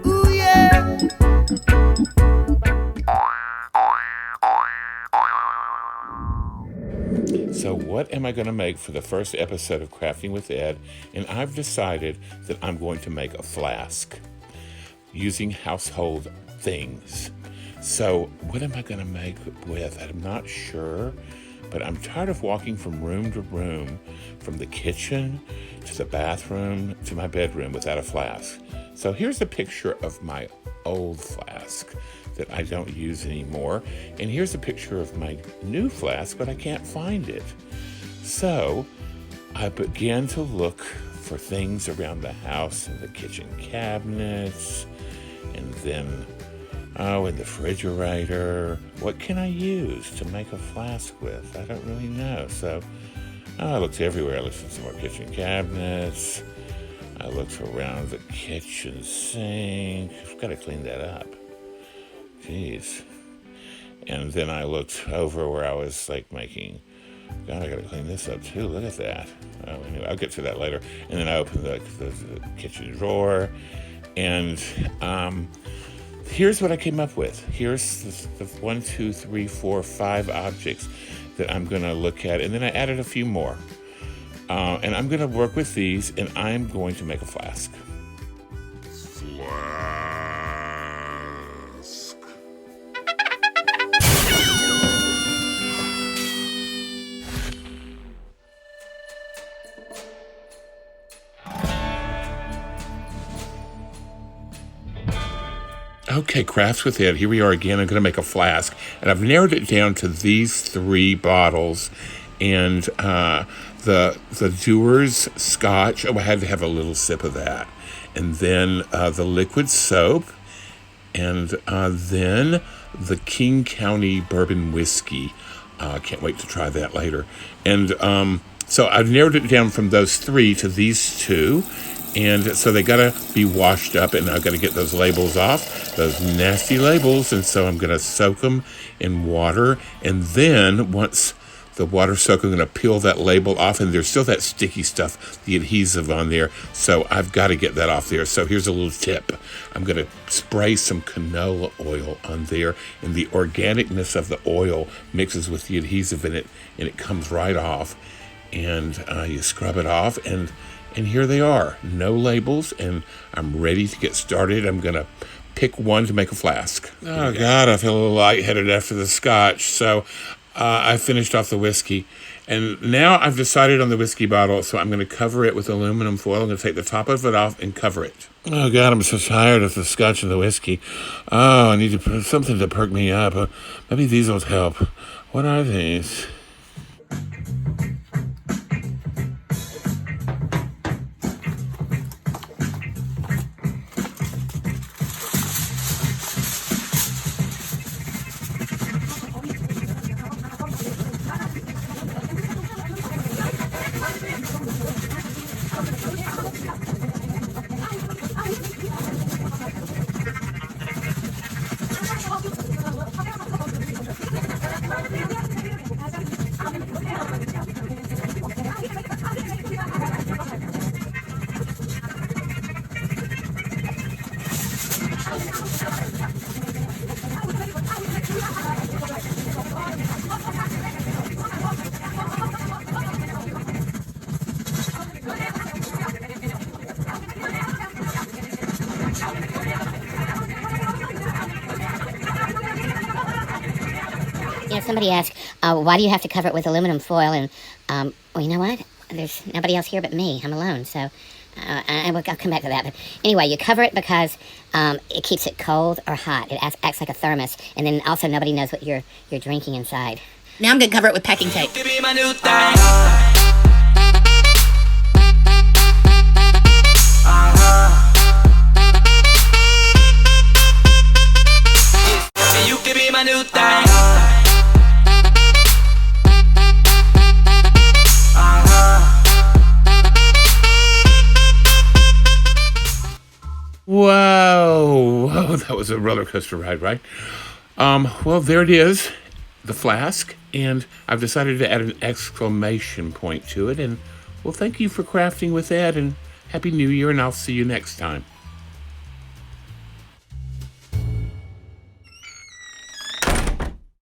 Ooh, yeah. So what am I going to make for the first episode of Crafting with Ed? And I've decided that I'm going to make a flask using household things. So what am I going to make with? I'm not sure, but I'm tired of walking from room to room, from the kitchen to the bathroom to my bedroom without a flask. So here's a picture of my old flask that I don't use anymore. And here's a picture of my new flask, but I can't find it. So I began to look for things around the house in the kitchen cabinets, and then, in the refrigerator. What can I use to make a flask with? I don't really know. So I looked everywhere. I looked in some more kitchen cabinets. I looked around the kitchen sink. I've got to clean that up. Jeez. And then I looked over where I was making, God, I gotta clean this up too. Look at that. Anyway, I'll get to that later. And then I opened the kitchen drawer, and here's what I came up with. Here's the 1, 2, 3, 4, 5 objects that I'm gonna look at, and then I added a few more. And I'm gonna work with these, and I'm going to make a flask. Okay, Crafts with Ed. Here we are again. I'm going to make a flask, and I've narrowed it down to these 3 bottles, and the Dewar's Scotch. Oh, I had to have a little sip of that, and then the liquid soap, and then the King County Bourbon Whiskey. I can't wait to try that later. And so I've narrowed it down from those 3 to these 2. And so they gotta be washed up, and I've got to get those labels off, those nasty labels. And so I'm gonna soak them in water, and then once the water soak, I'm gonna peel that label off, and there's still that sticky stuff, the adhesive on there. So I've got to get that off there. So here's a little tip: I'm gonna spray some canola oil on there, and the organicness of the oil mixes with the adhesive in it, and it comes right off. And you scrub it off, and here they are, no labels, and I'm ready to get started. I'm going to pick one to make a flask. Oh, God, I feel a little lightheaded after the scotch, so I finished off the whiskey. And now I've decided on the whiskey bottle, so I'm going to cover it with aluminum foil. I'm going to take the top of it off and cover it. Oh, God, I'm so tired of the scotch and the whiskey. Oh, I need to put something to perk me up. Maybe these will help. What are these? Somebody asked, why do you have to cover it with aluminum foil? And, well, you know what? There's nobody else here but me. I'm alone, so I'll come back to that. But anyway, you cover it because it keeps it cold or hot. It acts like a thermos, and then also nobody knows what you're drinking inside. Now I'm going to cover it with packing tape. You could be my new thing. Whoa, that was a roller coaster ride, right? Well, there it is, the flask. And I've decided to add an exclamation point to it. And well, thank you for crafting with Ed, and Happy New Year, and I'll see you next time.